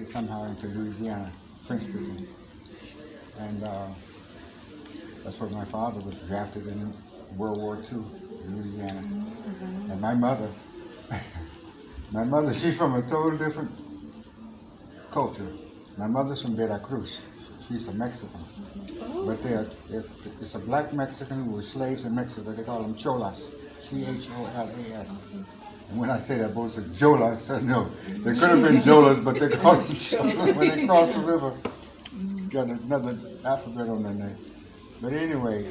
somehow into Louisiana, French speaking. And that's where my father was drafted in World War II, in Louisiana. And my mother, she's from a total different culture. My mother's from Veracruz. She's a Mexican. But it's a black Mexican who was slaves in Mexico. They call them cholas, Cholas. And when I say that, both said Jola, I said no. They could have been Jolas, but they called them cholas. When they crossed the river, got another alphabet on their name. But anyway,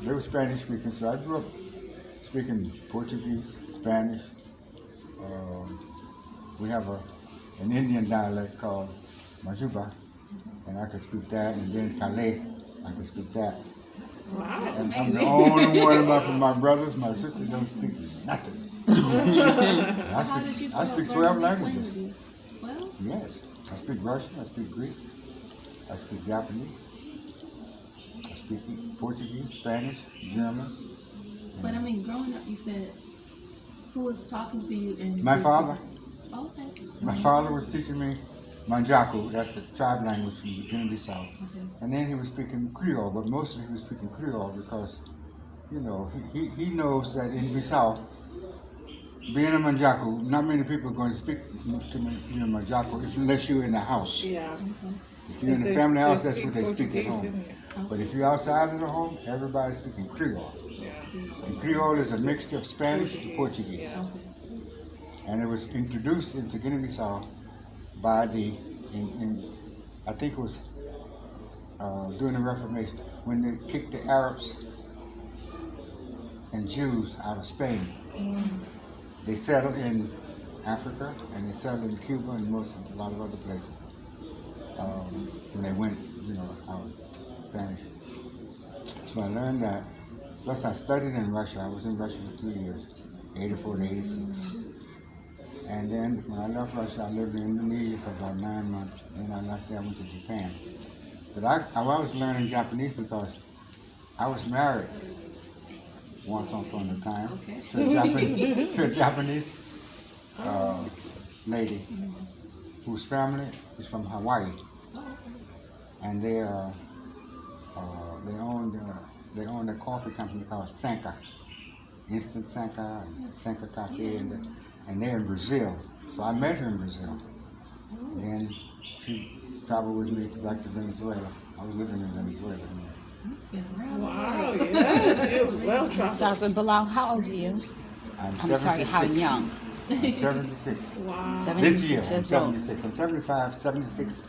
they were Spanish speaking, so I grew up speaking Portuguese, Spanish. We have an Indian dialect called Majuba, and I could speak that, and then Calais, I could speak that. Wow. And I'm the only one of my brothers, my sister don't speak nothing. I speak 12 languages. Well, Yes, I speak Russian, I speak Greek, I speak Japanese, I speak Portuguese, Spanish, German. but I mean, growing up, you said, who was talking to you in My this father. Oh, okay. My father was teaching me Manjaco, that's the tribe language from Guinea-Bissau. Okay. And then he was speaking Creole, but mostly he was speaking Creole because, you know, he knows that in Bissau, being a Manjaco, not many people are going to speak to me in Manjaco unless you're in the house. Yeah. If you're in the They- family house, they that's what speak they speak at Portuguese, home. isn't it? But if you're outside of the home, everybody's speaking Creole. Yeah. And Creole is a mixture of Spanish and Portuguese. Yeah. Okay. And it was introduced into Guinea-Bissau by I think it was during the Reformation, when they kicked the Arabs and Jews out of Spain. They settled in Africa and they settled in Cuba and a lot of other places. When they went, you know, out Spanish. So I learned that. Plus I studied in Russia. I was in Russia for 2 years, 84 to 86. And then when I left Russia, I lived in Indonesia for about 9 months. Then I left there, I went to Japan. But I was learning Japanese because I was married once upon a time to a Japanese lady whose family is from Hawaii. And they own a coffee company called Sanka, Instant Sanka, and Sanka Cafe, and they're in Brazil. So I met her in Brazil. Then she traveled with me back to Venezuela. I was living in Venezuela. Wow, yes, you're well traveled. Dr. Bilal, how old are you? I'm sorry, how 76. young? I'm 76. Wow. 76 This year, I'm years old. 76. I'm 75, 76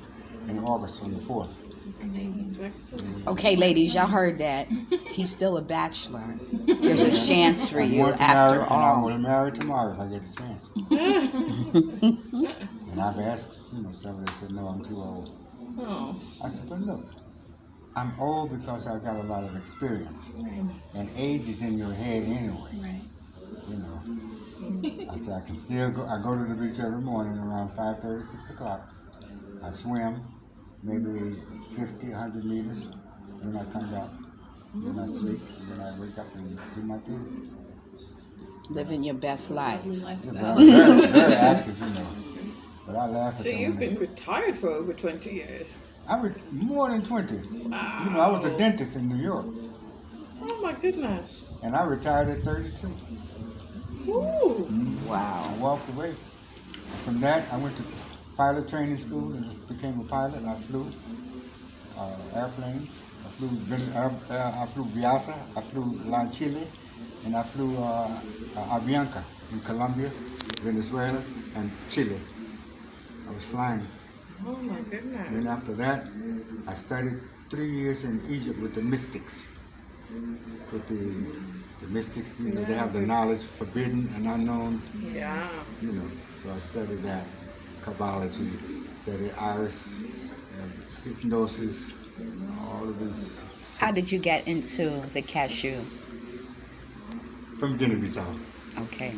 in August on the 4th. It's amazing. Excellent. Okay, ladies, y'all heard that. He's still a bachelor. There's a chance for you Want to after marry, and I all. will marry tomorrow if I get the chance. And I've asked, several, they said, no, I'm too old. Oh, I said, but look, I'm old because I've got a lot of experience. Right. And age is in your head anyway, Right. you know. I said, I can still go, I go to the beach every morning around 5:30, 6 o'clock. I swim maybe 50, 100 meters, then I come back, then I sleep, then I wake up and do my things. Living your best life. Lovely Yeah, lifestyle. but I'm very active, But I laugh at so them you've when been retired for over 20 years. I was more than 20. I was a dentist in New York, Oh my goodness. and I retired at 32. Ooh. Wow. I walked away. From that, I went to pilot training school and just became a pilot. I flew airplanes. I flew Viasa, I flew La Chile, and I flew Avianca in Colombia, Venezuela, and Chile. I was flying. Oh my goodness. Then after that, I studied 3 years in Egypt with the mystics. With the mystics, they have the knowledge forbidden and unknown, Yeah. So I studied that, Kabbalogy, studied iris, hypnosis, all of these. How did you get into the cashews? From Guinea-Bissau. Okay.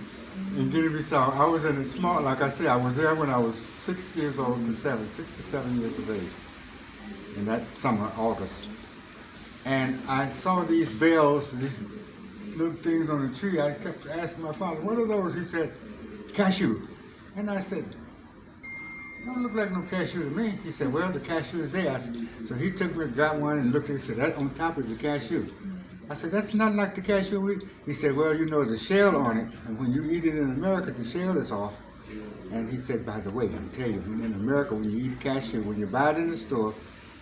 In Guinea-Bissau, I was in a small, like I said, I was there when I was 6 years old to 6 to 7 years of age. In that summer, August. And I saw these bells, these little things on the tree. I kept asking my father, what are those? He said, cashew. And I said, don't look like no cashew to me. He said, well, the cashew is there. I said, so he took me, got one, and looked at it and said, that on top is a cashew. I said, that's not like the cashew we... He said, well, you know, there's a shell on it, and when you eat it in America, the shell is off. And he said, by the way, I'm telling you, in America, when you eat cashew, when you buy it in the store,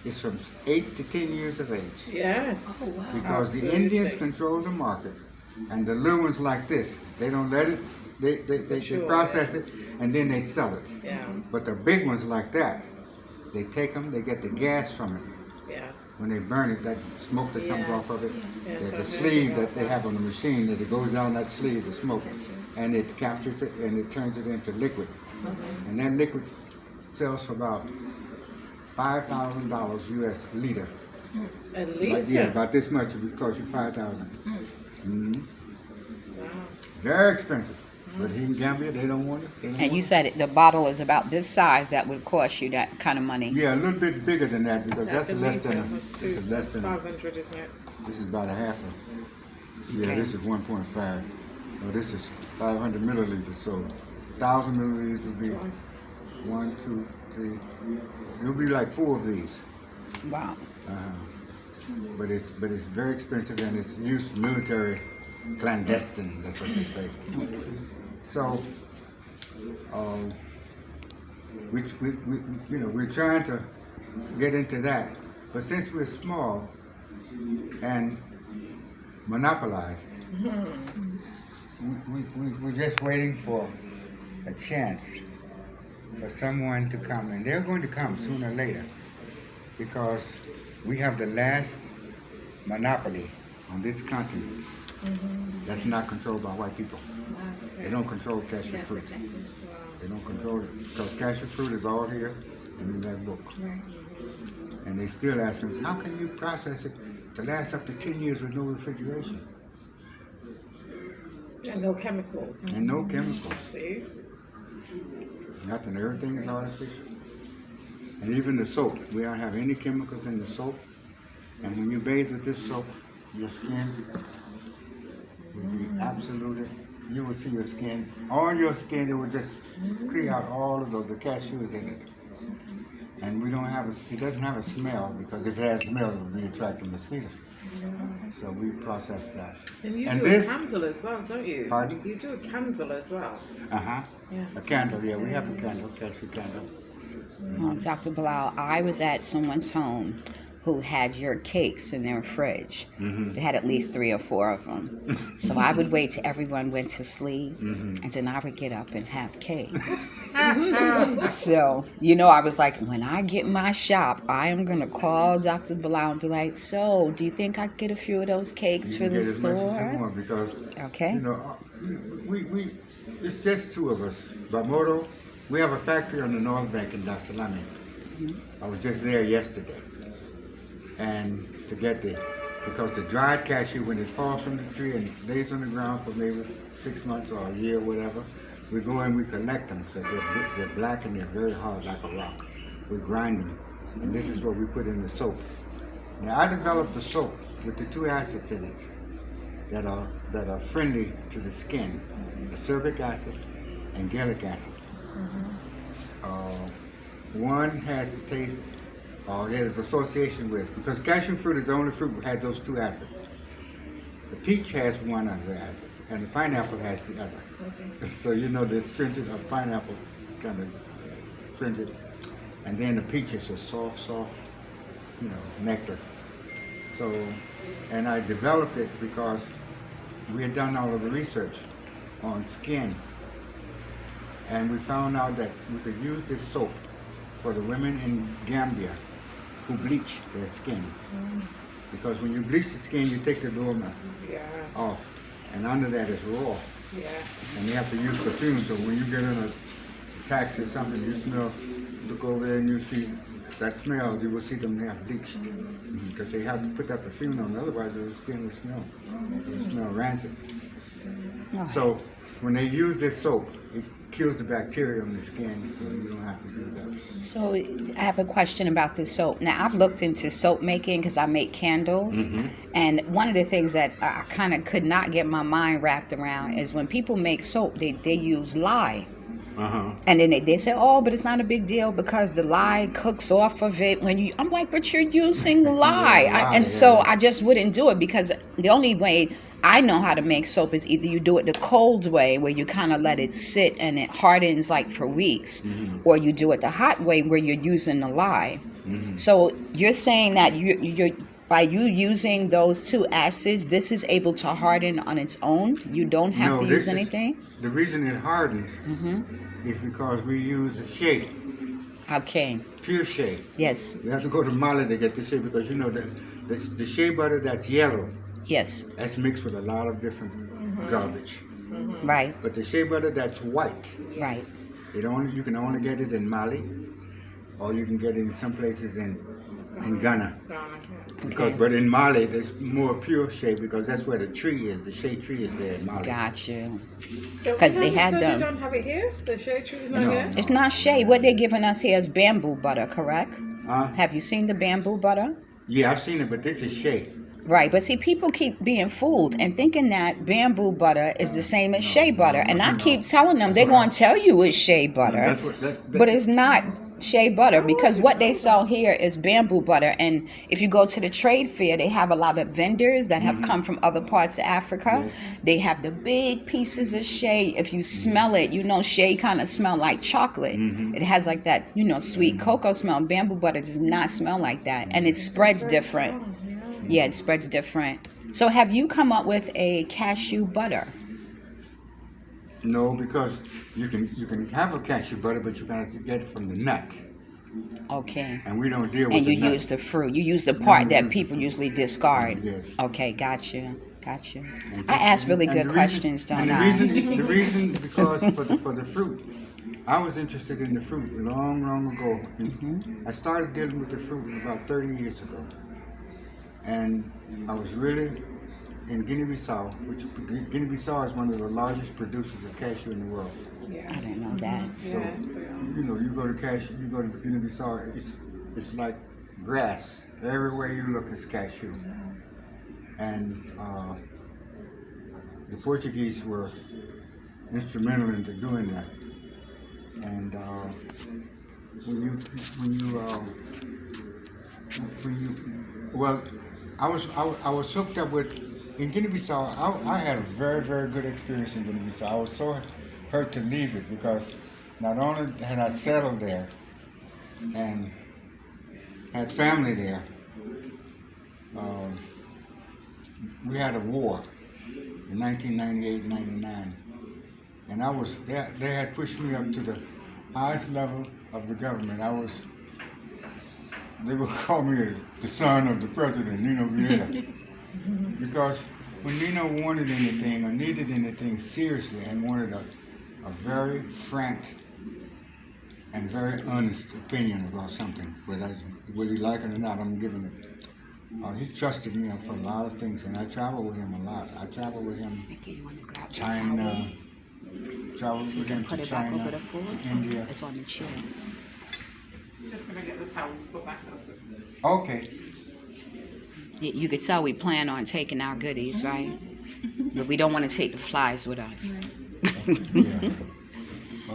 it's from 8 to 10 years of age. Yes. Oh, wow. Because the Absolutely. Indians control the market, and the little ones like this, they don't let it, they Sure, process it, and then they sell it. Yeah. But the big ones like that, they take them, they get the gas from it. Yes. When they burn it, that smoke that comes Yeah. off of it, Yes, there's I a heard sleeve about that they have on the machine that it goes down that sleeve, the smoke, and it captures it and it turns it into liquid. And that liquid sells for about $5,000 US a liter. A Like, liter. yeah, about this much, it would cost you $5,000. Wow. Very expensive. But here in Gambia, they don't want it. They don't And want you said the bottle is about this size. That would cost you that kind of money. Yeah, a little bit bigger than that because that's The less than liter a, was this is less than a, 500, isn't it? this is about a half a, yeah, Okay. this is 1.5. No, this is 500 milliliters, so 1,000 milliliters would be Twice. 1, 2, 3. It'll be like 4 of these. Wow. But it's very expensive and it's used for military clandestine. That's what they say. So, we you know we're trying to get into that, but since we're small and monopolized, we're just waiting for a chance for someone to come, and they're going to come sooner or later because we have the last monopoly on this continent that's not controlled by white people. They don't control cashew fruit. They don't control it because cashew fruit is all here and in that book. And they still ask us, how can you process it to last up to 10 years with no refrigeration And no chemicals. and no chemicals? See? Nothing. Everything is artificial. And even the soap, we don't have any chemicals in the soap. And when you bathe with this soap, your skin will be absolutely, you will see your skin, on your skin, it will just clear out all of those, the cashews in it. And we don't have, it doesn't have a smell because if it had a smell, it would be attracting mosquitoes. So we process that. And you And do this- a candle as well, don't you? Pardon? You do a candle as well. Uh-huh. Yeah. A candle, yeah, we have a candle, cashew candle. Dr. Bilal, I was at someone's home who had your cakes in their fridge. They had at least 3 or 4 of them. So I would wait till everyone went to sleep, and then I would get up and have cake. So, you know, I was like, when I get my shop, I am going to call Dr. Bilal and be like, so, do you think I could get a few of those cakes You for can the get as much as you store? want because Okay. you know, we it's just 2 of us. Bamoto, we have a factory on the North Bank in Dar es Salaam. I was just there yesterday, and to get because the dried cashew, when it falls from the tree and lays on the ground for maybe 6 months or a year, whatever, we go and we collect them because they're black and they're very hard like a rock. We grind them, and this is what we put in the soap. Now I developed the soap with the 2 acids in it that are friendly to the skin, ascorbic acid and gallic acid. One has the taste, there's association with, because cashew fruit is the only fruit that has those 2 acids. The peach has one of the acids, and the pineapple has the other. So you know the astringent of pineapple, kind of astringent, and then the peach is a soft, you know, nectar. So, and I developed it because we had done all of the research on skin, and we found out that we could use this soap for the women in Gambia who bleach their skin. Because when you bleach the skin, you take the dorma Yes. off, and under that is raw. Yes. And you have to use perfume, so when you get in a taxi or something, you smell, look over there and you see that smell, you will see them have bleached. Because they have to put that perfume on, otherwise their skin will smell. It will smell rancid. So when they use this soap, it kills the bacteria on the skin, so you don't have to do that. So I have a question about this soap. Now, I've looked into soap making because I make candles. And one of the things that I kind of could not get my mind wrapped around is when people make soap, they use lye. And then they say, oh, but it's not a big deal because the lye cooks off of it when you. I'm like, but you're using lye, and so I just wouldn't do it because the only way I know how to make soap is either you do it the cold way where you kind of let it sit and it hardens like for weeks, or you do it the hot way where you're using the lye. So you're saying that you're by you using those two acids, this is able to harden on its own. You don't have to use anything. The reason it hardens is because we use a shea, Okay. pure shea. Yes. You have to go to Mali to get the shea because you know the shea butter that's yellow, Yes. that's mixed with a lot of different garbage. Right. But the shea butter that's white, Right. you can only get it in Mali, or you can get it in some places in Ghana. But in Mali, there's more pure shea because that's where the tree is. The shea tree is there in Mali. Got you. Because they had so them. they don't have it here? The shade tree is not No. here? It's not shea. What they're giving us here is bamboo butter, correct? Have you seen the bamboo butter? Yeah, I've seen it, but this is shea. Right, but see, people keep being fooled and thinking that bamboo butter is the same as shea butter. And I keep telling them they're going to tell you it's shea butter, That's what, but it's not shea butter because what they sell here is bamboo butter. And if you go to the trade fair, they have a lot of vendors that have come from other parts of Africa. Yes. They have the big pieces of shea. If you smell it, you know shea kind of smell like chocolate. It has like that, sweet cocoa smell. Bamboo butter does not smell like that, and it spreads different. Yeah, it spreads different. So have you come up with a cashew butter? No, because you can have a cashew butter, but you have to get it from the nut, Okay. and we don't deal with And the you nut. use the fruit. You use the part that people usually discard. Yes. Okay, got you. Got you. I ask really And good the questions, reason, don't and I? the reason because for the fruit, I was interested in the fruit long ago. I started dealing with the fruit about 30 years ago, and I was really in Guinea-Bissau, which Guinea-Bissau is one of the largest producers of cashew in the world. I didn't know that. So, you go to Guinea-Bissau, it's like grass. Everywhere you look is cashew. And the Portuguese were instrumental into doing that. And I was hooked up with in Guinea-Bissau. I had a very good experience in Guinea-Bissau. I was so hurt to leave it because not only had I settled there and had family there, we had a war in 1998-99, and I was they had pushed me up to the highest level of the government. They would call me the son of the president, Nino Vieira, because when Nino wanted anything or needed anything seriously and wanted a very frank and very honest opinion about something, whether he like it or not, I'm giving it. He trusted me for a lot of things, and I traveled with him a lot. I traveled with him China, traveled with him to China, to India. It's on the chair. Just going to get the towel to put back up. Okay. You could tell we plan on taking our goodies, right? But we don't want to take the flies with us. Yeah.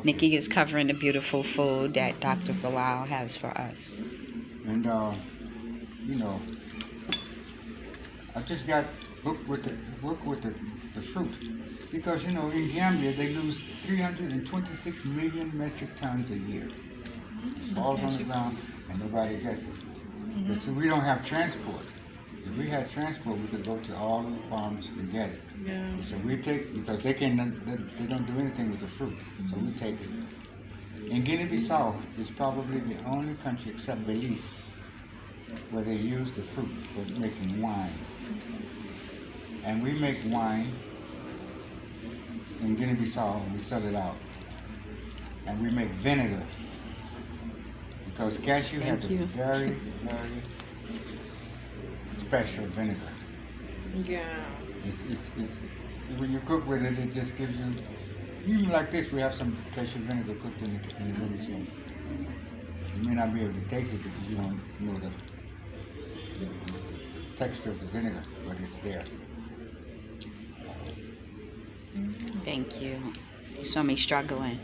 Nikki is covering the beautiful food that Dr. Bilal has for us. And I just got hooked with the fruit because in Gambia they lose 326 million metric tons a year. It falls on the ground and nobody gets it. But see, we don't have transport. If we had transport, we could go to all of the farms and get it. Yeah. So we take because they don't do anything with the fruit, so we take it. In Guinea-Bissau is probably the only country except Belize where they use the fruit for making wine. And we make wine in Guinea-Bissau and we sell it out. And we make vinegar because cashew has a very special vinegar. Yeah. It's when you cook with it, it just gives you. Even like this, we have some cashew vinegar cooked in the machine. You may not be able to taste it because you don't know the texture of the vinegar, but it's there. Thank you. You saw me struggling.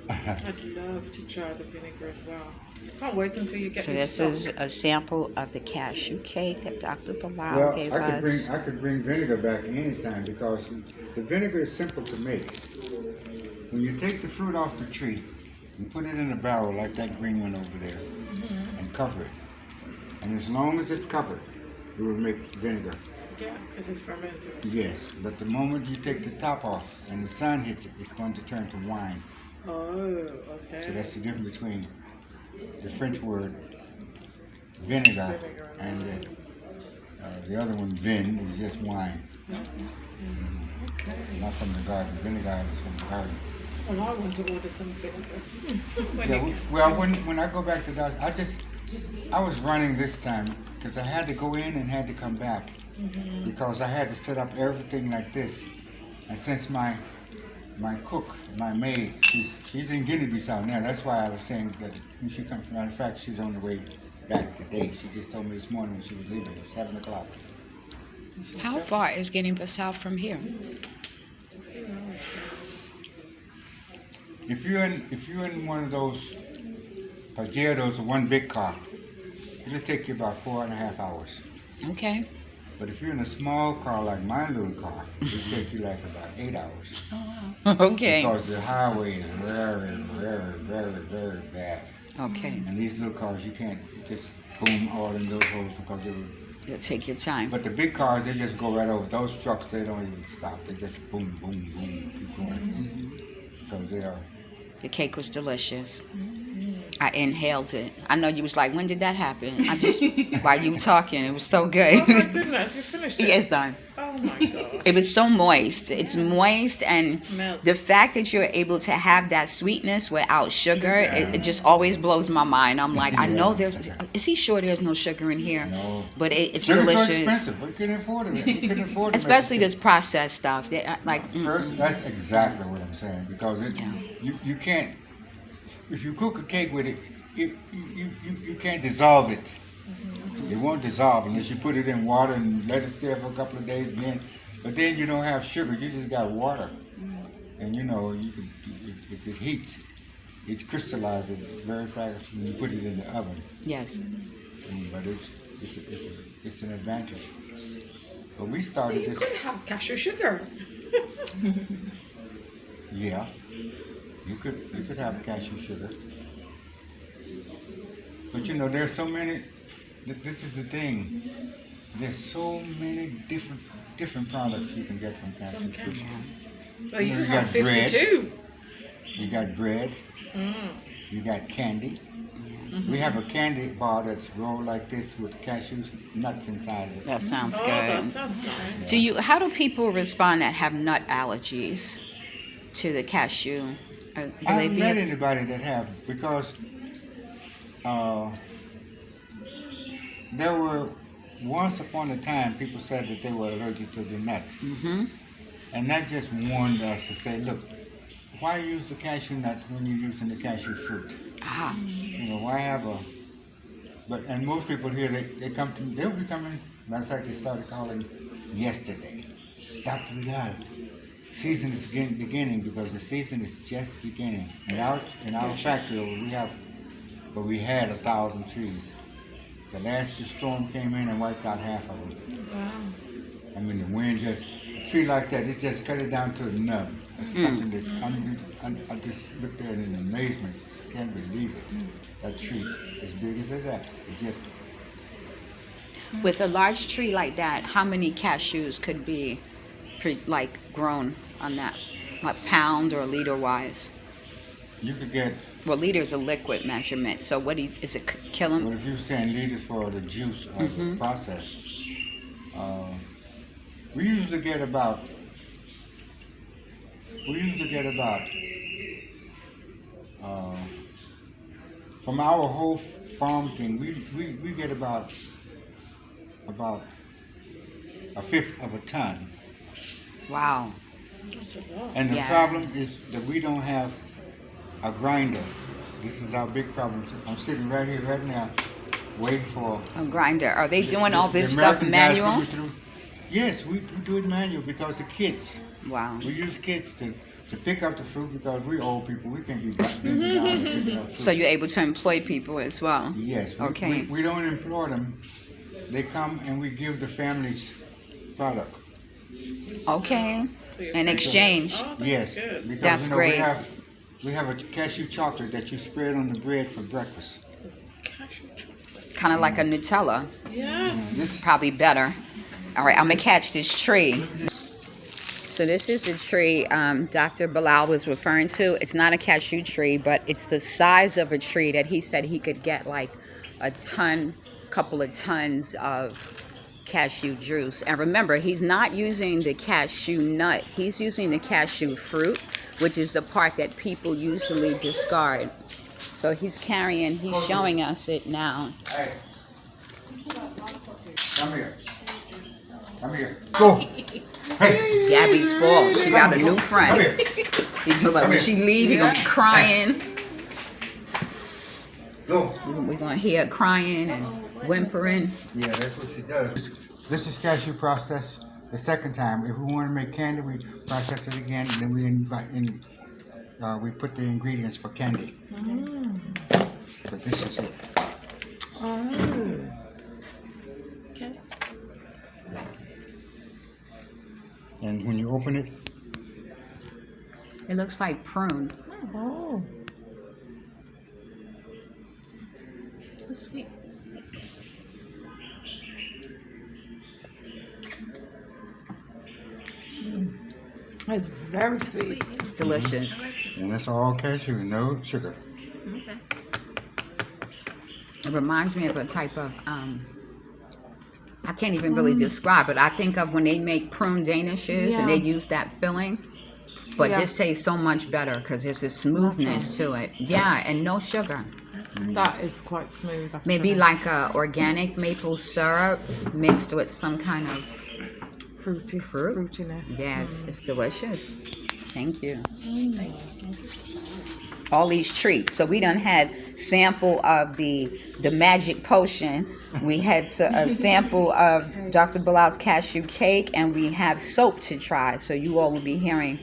I'd love to try the vinegar as well. Can't wait until you get So your this stock. is a sample of the cashew cake that Dr. Bilal Well, gave I us. could bring vinegar back anytime because the vinegar is simple to make. When you take the fruit off the tree, you put it in a barrel like that green one over there, and cover it. And as long as it's covered, it will make vinegar. Yeah, because it's fermented. Yes, but the moment you take the top off and the sun hits it, it's going to turn to wine. Oh, So okay. that's the difference between the French word vinegar and the other one, vin, is just wine. Okay. Not from the garden. Vinegar is from the garden. Well, I want to order some vinegar. Yeah, well, when I go back to that, I was running this time because I had to go in and had to come back because I had to set up everything like this. And since my cook, my maid, she's in Guinea-Bissau now. That's why I was saying that when she comes. Matter of fact, she's on the way back today. She just told me this morning when she was leaving at 7 o'clock. How far is Guinea-Bissau from here? If you're in one of those Pajeros or one big car, it'll take you about 4.5 hours. Okay. But if you're in a small car like my little car, it'll take you like about 8 hours. Okay. Because the highway is very, very, very, very bad. Okay. And these little cars, you can't just boom all in those holes because they will. You'll take your time. But the big cars, they just go right over. Those trucks, they don't even stop. They just boom, boom, boom, keep going. Because they are. The cake was delicious. I inhaled it. I know you was like, when did that happen? I just, while you were talking, it was so good. Oh my goodness, you finished it? It's done. Oh my god. It was so moist. It's moist, and Melts. the fact that you're able to have that sweetness without sugar, it just always blows my mind. I'm like, I know is he sure there's no sugar in here? No. But it's Sugar's so delicious. expensive. We couldn't afford it. We couldn't afford it. Especially this processed stuff. First, that's exactly what I'm saying because you can't. If you cook a cake with it, you can't dissolve it. It won't dissolve unless you put it in water and let it stay for a couple of days. But then you don't have sugar. You just got water, and you can if it heats, it crystallizes very fast when you put it in the oven. Yes. But it's an advantage. But we started You this. could have cashew sugar. Yeah, you could have cashew sugar, but there's so many. This is the thing. There's so many different products you can get from cashew sugar. Well, you You have got bread. 52. You got bread. You got candy. We have a candy bar that's rolled like this with cashew nuts inside of it. That sounds Oh, that good. sounds nice. How do people respond that have nut allergies to the cashew? Do I they haven't be met anybody that have because there were once upon a time people said that they were allergic to the nuts, and that just warned us to say, look, why use the cashew nut when you're using the cashew fruit? Ah, Why have a? And most people here they come to me. They'll be coming. Matter of fact, they started calling yesterday. Dr. Bilal, season is beginning because the season is just beginning. In our factory, we had 1,000 trees. The last storm came in and wiped out half of them. Wow. I mean, the wind a tree like that, it just cut it down to a nub. It's something that's I just looked at it in amazement. Can't believe it. That tree, as big as that, it's just. with a large tree like that, how many cashews could be grown on that, like pound or liter wise? You could get. Well, liter is a liquid measurement. So is it Well, killing? if you're saying liters for the juice or the process, we usually get about. From our whole farm thing, we get about a fifth of a ton. Wow. That's a lot. And the Yeah. problem is that we don't have a grinder. This is our big problem. I'm sitting right here right now, waiting for. A grinder. Are they doing all this the stuff American guys manual? coming through. Yes, we do it manual because the kids. Wow. We use kids to to pick up the fruit because we old people, we can't be bending down and picking up fruit. So you're able to employ people as well. Yes. Okay. We don't employ them. They come and we give the families product. Okay. In exchange. Oh, that's Yes. good. Because, That's you know, great. We have a cashew chocolate that you spread on the bread for breakfast. Cashew chocolate. Kind of like a Nutella. Yes. This Probably better. All right, I'm going to catch this tree. So this is the tree Dr. Bilal was referring to. It's not a cashew tree, but it's the size of a tree that he said he could get like a couple of tons of cashew juice. And remember, he's not using the cashew nut. He's using the cashew fruit, which is the part that people usually discard. So he's showing us it now. Hey. Come here. Come here. Go. Hey. It's Gabby's fault. She got a new Come friend. here. He's like, when she leave, he's gonna be crying. Go. We're gonna hear her crying and whimpering. Yeah, that's what she does. This is cashew process the second time. If we want to make candy, we process it again, and then we put the ingredients for candy. So this is it. Okay. And when you open it, It looks like prune. Oh. That's sweet. It's very sweet. It's delicious. and it's all cashew, no sugar. Okay. It reminds me of a type of I can't even really describe it. I think of when they make prune danishes and they use that filling. But this tastes so much better because there's a smoothness to it. Yeah, and no sugar. That is quite smooth. Actually. Maybe like a organic maple syrup mixed with some kind of fruitiness. yes, it's delicious. Thank you. All these treats. So we done had sample of the magic potion. We had a sample of Dr. Bilal's cashew cake, and we have soap to try. So you all will be hearing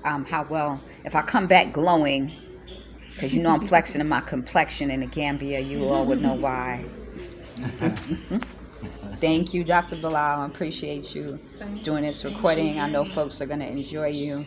how well, if I come back glowing, because you know I'm flexing in my complexion in the Gambia, you all would know why. Thank you, Dr. Bilal. I appreciate you doing this recording. I know folks are going to enjoy you.